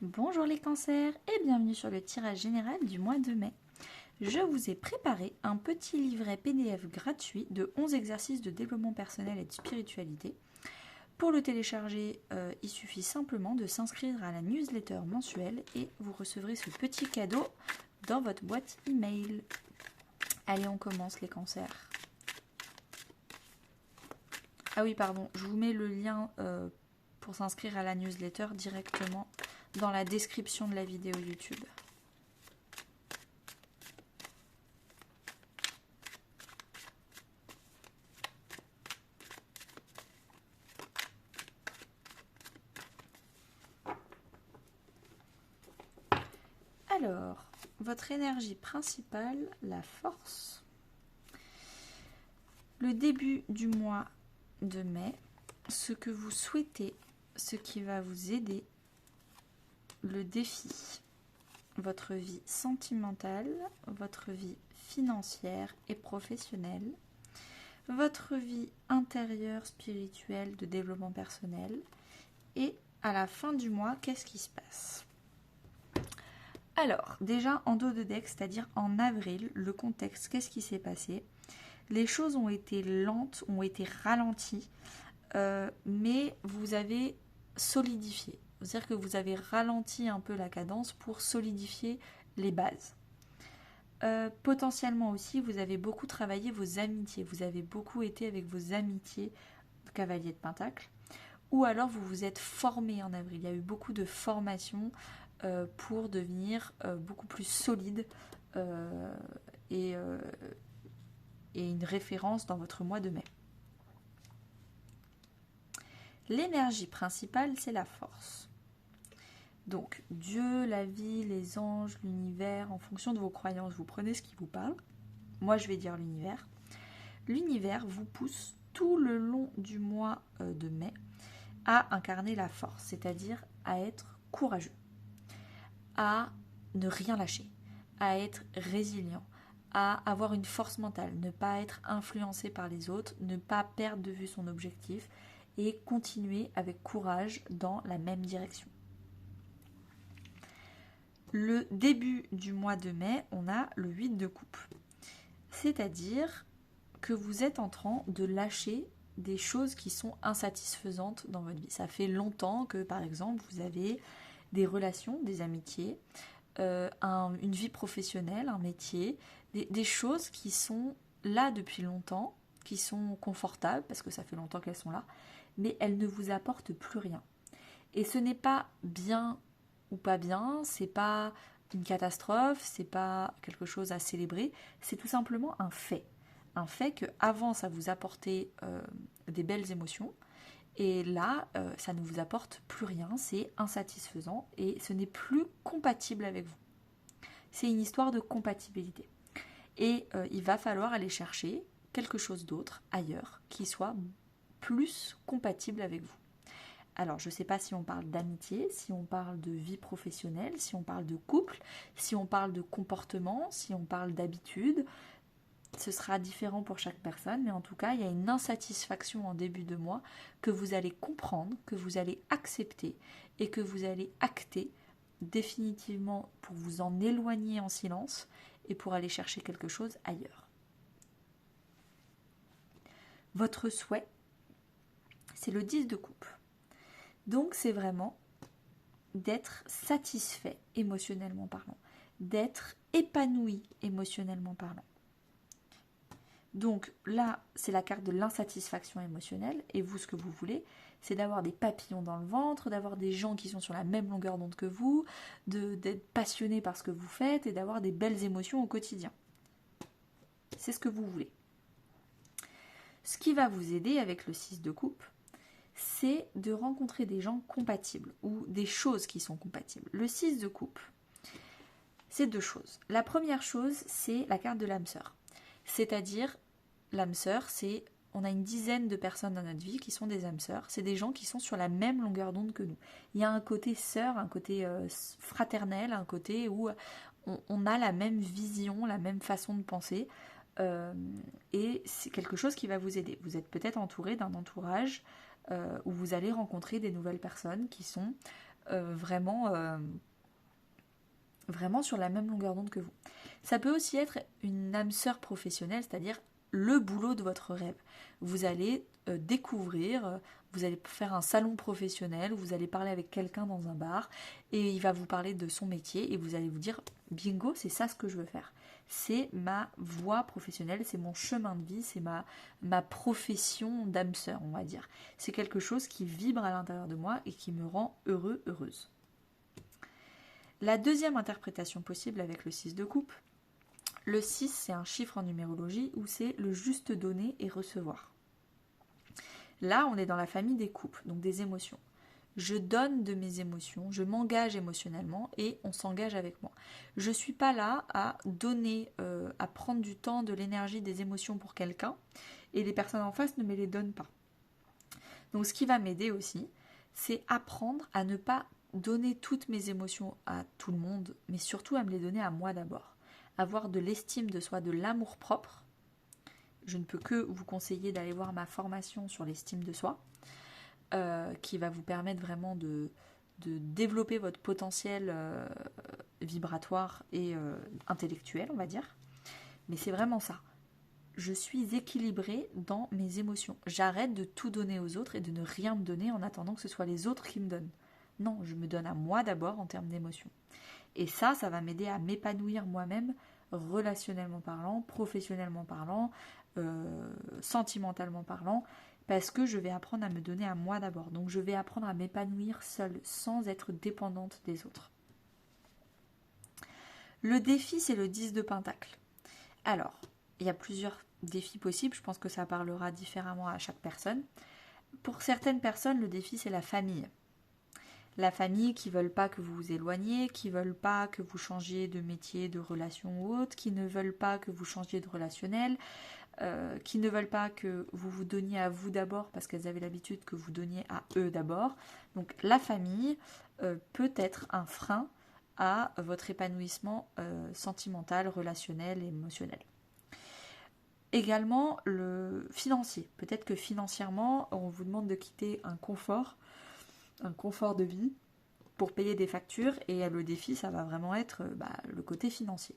Bonjour les cancers et bienvenue sur le tirage général du mois de mai. Je vous ai préparé un petit livret PDF gratuit de 11 exercices de développement personnel et de spiritualité. Pour le télécharger, il suffit simplement de s'inscrire à la newsletter mensuelle et vous recevrez ce petit cadeau dans votre boîte email. Allez, on commence les cancers. Ah oui, pardon, je vous mets le lien pour s'inscrire à la newsletter directement dans la description de la vidéo YouTube. Alors, votre énergie principale, la force. Le début du mois de mai, ce que vous souhaitez, ce qui va vous aider, le défi, votre vie sentimentale, votre vie financière et professionnelle, votre vie intérieure, spirituelle, de développement personnel, et à la fin du mois, qu'est-ce qui se passe ? Alors, déjà en dos de deck, c'est-à-dire en avril, le contexte, qu'est-ce qui s'est passé ? Les choses ont été lentes, ont été ralenties, mais vous avez solidifié. C'est-à-dire que vous avez ralenti un peu la cadence pour solidifier les bases. Potentiellement aussi, vous avez beaucoup travaillé vos amitiés. Vous avez beaucoup été avec vos amitiés, cavalier de Pentacle. Ou alors vous vous êtes formé en avril. Il y a eu beaucoup de formations pour devenir beaucoup plus solide et une référence dans votre mois de mai. L'énergie principale, c'est la force. Donc, Dieu, la vie, les anges, l'univers, en fonction de vos croyances, vous prenez ce qui vous parle. Moi, je vais dire l'univers. L'univers vous pousse tout le long du mois de mai à incarner la force, c'est-à-dire à être courageux, à ne rien lâcher, à être résilient, à avoir une force mentale, ne pas être influencé par les autres, ne pas perdre de vue son objectif et continuer avec courage dans la même direction. Le début du mois de mai, on a le 8 de coupe. C'est-à-dire que vous êtes en train de lâcher des choses qui sont insatisfaisantes dans votre vie. Ça fait longtemps que, par exemple, vous avez des relations, des amitiés, une vie professionnelle, un métier, des choses qui sont là depuis longtemps, qui sont confortables, parce que ça fait longtemps qu'elles sont là, mais elles ne vous apportent plus rien. Et ce n'est pas bien ou pas bien, c'est pas une catastrophe, c'est pas quelque chose à célébrer, c'est tout simplement un fait. Un fait que avant ça vous apportait des belles émotions, et là ça ne vous apporte plus rien, c'est insatisfaisant et ce n'est plus compatible avec vous. C'est une histoire de compatibilité. Et il va falloir aller chercher quelque chose d'autre ailleurs qui soit plus compatible avec vous. Alors, je ne sais pas si on parle d'amitié, si on parle de vie professionnelle, si on parle de couple, si on parle de comportement, si on parle d'habitude. Ce sera différent pour chaque personne, mais en tout cas, il y a une insatisfaction en début de mois que vous allez comprendre, que vous allez accepter et que vous allez acter définitivement pour vous en éloigner en silence et pour aller chercher quelque chose ailleurs. Votre souhait, c'est le 10 de coupe. Donc c'est vraiment d'être satisfait émotionnellement parlant, d'être épanoui émotionnellement parlant. Donc là, c'est la carte de l'insatisfaction émotionnelle, et vous, ce que vous voulez, c'est d'avoir des papillons dans le ventre, d'avoir des gens qui sont sur la même longueur d'onde que vous, d'être passionné par ce que vous faites et d'avoir des belles émotions au quotidien. C'est ce que vous voulez. Ce qui va vous aider avec le 6 de coupe, c'est de rencontrer des gens compatibles ou des choses qui sont compatibles. Le 6 de coupe, c'est deux choses. La première chose, c'est la carte de l'âme sœur. C'est-à-dire, l'âme sœur, c'est, on a une dizaine de personnes dans notre vie qui sont des âmes sœurs. C'est des gens qui sont sur la même longueur d'onde que nous. Il y a un côté sœur, un côté fraternel, un côté où on a la même vision, la même façon de penser. Et c'est quelque chose qui va vous aider. Vous êtes peut-être entouré d'un entourage où vous allez rencontrer des nouvelles personnes qui sont vraiment, vraiment sur la même longueur d'onde que vous. Ça peut aussi être une âme sœur professionnelle, c'est-à-dire le boulot de votre rêve. Vous allez découvrir, vous allez faire un salon professionnel, vous allez parler avec quelqu'un dans un bar et il va vous parler de son métier et vous allez vous dire bingo, c'est ça ce que je veux faire. C'est ma voie professionnelle, c'est mon chemin de vie, c'est ma profession d'âme sœur, on va dire. C'est quelque chose qui vibre à l'intérieur de moi et qui me rend heureux, heureuse. La deuxième interprétation possible avec le 6 de coupe, le 6 c'est un chiffre en numérologie où c'est le juste donner et recevoir. Là on est dans la famille des coupes, donc des émotions. Je donne de mes émotions, je m'engage émotionnellement et on s'engage avec moi. Je ne suis pas là à donner, à prendre du temps, de l'énergie, des émotions pour quelqu'un et les personnes en face ne me les donnent pas. Donc ce qui va m'aider aussi, c'est apprendre à ne pas donner toutes mes émotions à tout le monde, mais surtout à me les donner à moi d'abord. Avoir de l'estime de soi, de l'amour propre. Je ne peux que vous conseiller d'aller voir ma formation sur l'estime de soi, qui va vous permettre vraiment de développer votre potentiel vibratoire et intellectuel, on va dire. Mais c'est vraiment ça. Je suis équilibrée dans mes émotions. J'arrête de tout donner aux autres et de ne rien me donner en attendant que ce soit les autres qui me donnent. Non, je me donne à moi d'abord en termes d'émotions. Et ça va m'aider à m'épanouir moi-même, relationnellement parlant, professionnellement parlant, sentimentalement parlant, parce que je vais apprendre à me donner à moi d'abord. Donc je vais apprendre à m'épanouir seule, sans être dépendante des autres. Le défi, c'est le 10 de Pentacle. Alors, il y a plusieurs défis possibles, je pense que ça parlera différemment à chaque personne. Pour certaines personnes, le défi, c'est la famille. La famille qui ne veulent pas que vous vous éloigniez, qui ne veulent pas que vous changiez de métier, de relation ou autre, qui ne veulent pas que vous changiez de relationnel, qui ne veulent pas que vous vous donniez à vous d'abord parce qu'elles avaient l'habitude que vous donniez à eux d'abord. Donc la famille peut être un frein à votre épanouissement sentimental, relationnel et émotionnel. Également le financier. Peut-être que financièrement, on vous demande de quitter un confort de vie pour payer des factures et le défi, ça va vraiment être le côté financier.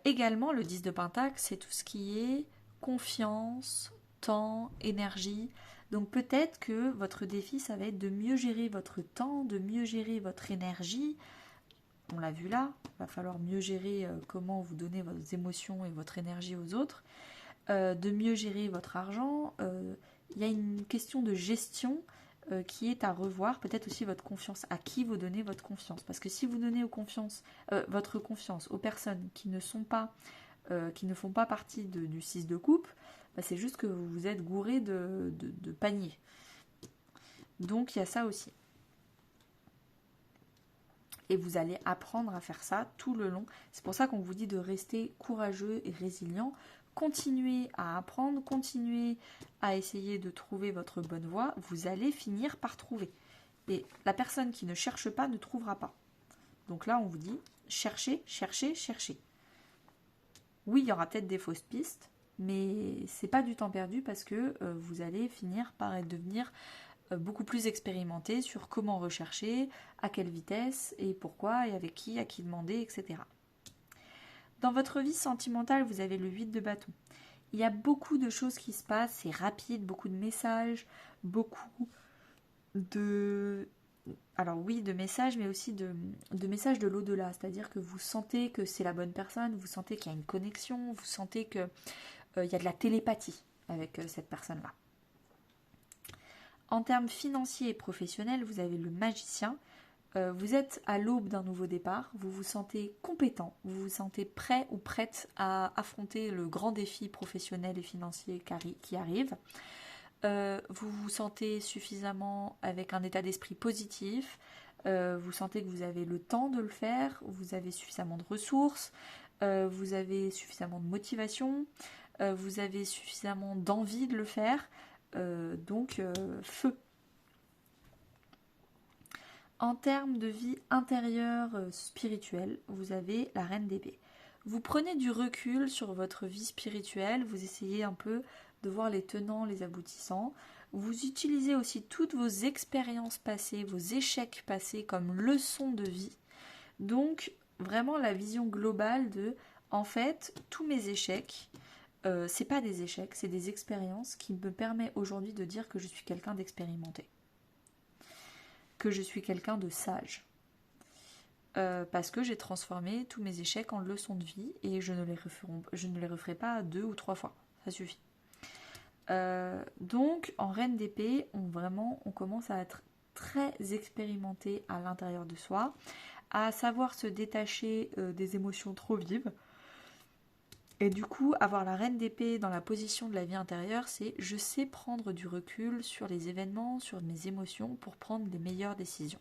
Également, le 10 de Pentacle, c'est tout ce qui est confiance, temps, énergie. Donc peut-être que votre défi, ça va être de mieux gérer votre temps, de mieux gérer votre énergie. On l'a vu là, il va falloir mieux gérer comment vous donnez vos émotions et votre énergie aux autres. De mieux gérer votre argent. Il y a une question de gestion qui est à revoir, peut-être aussi votre confiance, à qui vous donnez votre confiance. Parce que si vous donnez votre confiance aux personnes qui ne font pas partie du 6 de coupe, c'est juste que vous êtes gouré de paniers. Donc il y a ça aussi. Et vous allez apprendre à faire ça tout le long. C'est pour ça qu'on vous dit de rester courageux et résilient. Continuez à apprendre, continuez à essayer de trouver votre bonne voie, vous allez finir par trouver. Et la personne qui ne cherche pas ne trouvera pas. Donc là, on vous dit, cherchez, cherchez, cherchez. Oui, il y aura peut-être des fausses pistes, mais c'est pas du temps perdu parce que vous allez finir par devenir beaucoup plus expérimenté sur comment rechercher, à quelle vitesse et pourquoi et avec qui, à qui demander, etc. Dans votre vie sentimentale, vous avez le 8 de bâton. Il y a beaucoup de choses qui se passent, c'est rapide, beaucoup de messages, beaucoup de... Alors oui, de messages, mais aussi de messages de l'au-delà. C'est-à-dire que vous sentez que c'est la bonne personne, vous sentez qu'il y a une connexion, vous sentez qu'il y a de la télépathie avec cette personne-là. En termes financiers et professionnels, vous avez le magicien. Vous êtes à l'aube d'un nouveau départ, vous vous sentez compétent, vous vous sentez prêt ou prête à affronter le grand défi professionnel et financier qui arrive. Vous vous sentez suffisamment avec un état d'esprit positif, vous sentez que vous avez le temps de le faire, vous avez suffisamment de ressources, vous avez suffisamment de motivation, vous avez suffisamment d'envie de le faire, donc feu. En termes de vie intérieure spirituelle, vous avez la reine d'épée. Vous prenez du recul sur votre vie spirituelle, vous essayez un peu de voir les tenants, les aboutissants, Vous utilisez aussi toutes vos expériences passées, vos échecs passés comme leçons de vie. Donc, vraiment la vision globale de, en fait, tous mes échecs, c'est pas des échecs, c'est des expériences qui me permettent aujourd'hui de dire que je suis quelqu'un d'expérimenté, que je suis quelqu'un de sage. Parce que j'ai transformé tous mes échecs en leçons de vie et je ne les referai pas 2 ou 3 fois, ça suffit. Donc en Reine d'épée, on commence à être très expérimenté à l'intérieur de soi, à savoir se détacher des émotions trop vives. Et du coup, avoir la Reine d'épée dans la position de la vie intérieure, c'est je sais prendre du recul sur les événements, sur mes émotions pour prendre les meilleures décisions.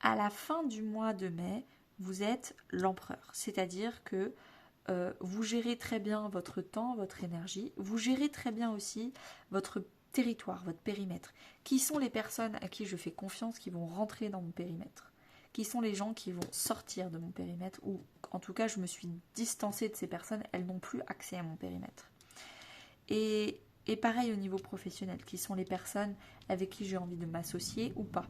À la fin du mois de mai, vous êtes l'empereur, c'est-à-dire que vous gérez très bien votre temps, votre énergie, vous gérez très bien aussi votre territoire, votre périmètre. Qui sont les personnes à qui je fais confiance qui vont rentrer dans mon périmètre? Qui sont les gens qui vont sortir de mon périmètre? Ou en tout cas, je me suis distancée de ces personnes, elles n'ont plus accès à mon périmètre. Et pareil au niveau professionnel, qui sont les personnes avec qui j'ai envie de m'associer ou pas.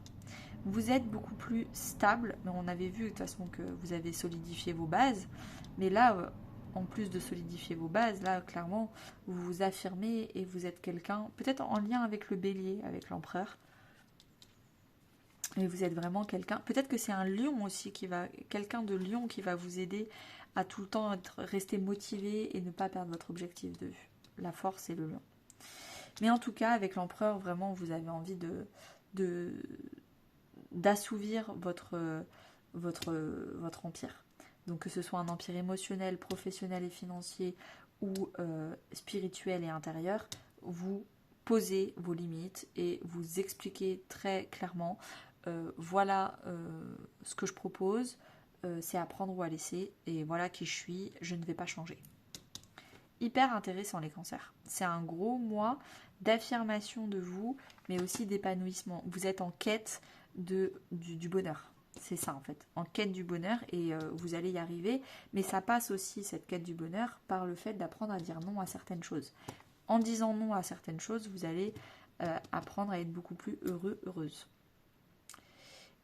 Vous êtes beaucoup plus stable, mais on avait vu de toute façon que vous avez solidifié vos bases, mais là, en plus de solidifier vos bases, là, clairement, vous vous affirmez et vous êtes quelqu'un, peut-être en lien avec le bélier, avec l'empereur, mais vous êtes vraiment quelqu'un, peut-être que c'est un lion aussi, quelqu'un de lion qui va vous aider à tout le temps rester motivé et ne pas perdre votre objectif de vue. La force et le lion. Mais en tout cas, avec l'empereur, vraiment, vous avez envie d'assouvir votre empire. Donc que ce soit un empire émotionnel, professionnel et financier ou spirituel et intérieur, vous posez vos limites et vous expliquez très clairement voilà ce que je propose, c'est à prendre ou à laisser et voilà qui je suis, je ne vais pas changer. Hyper intéressant les cancers. C'est un gros mois d'affirmation de vous, mais aussi d'épanouissement. Vous êtes en quête du bonheur. C'est ça en fait, en quête du bonheur et vous allez y arriver. Mais ça passe aussi, cette quête du bonheur, par le fait d'apprendre à dire non à certaines choses. En disant non à certaines choses, vous allez apprendre à être beaucoup plus heureux, heureuse.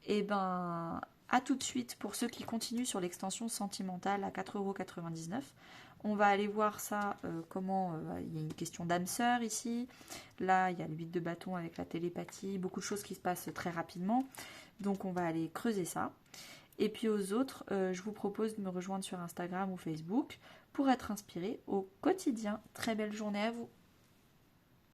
Et ben, à tout de suite pour ceux qui continuent sur l'extension sentimentale à 4,99 €. On va aller voir ça, comment, il y a une question d'âme sœur ici. Là, il y a le 8 de bâton avec la télépathie, beaucoup de choses qui se passent très rapidement. Donc on va aller creuser ça. Et puis aux autres, je vous propose de me rejoindre sur Instagram ou Facebook pour être inspiré au quotidien. Très belle journée à vous.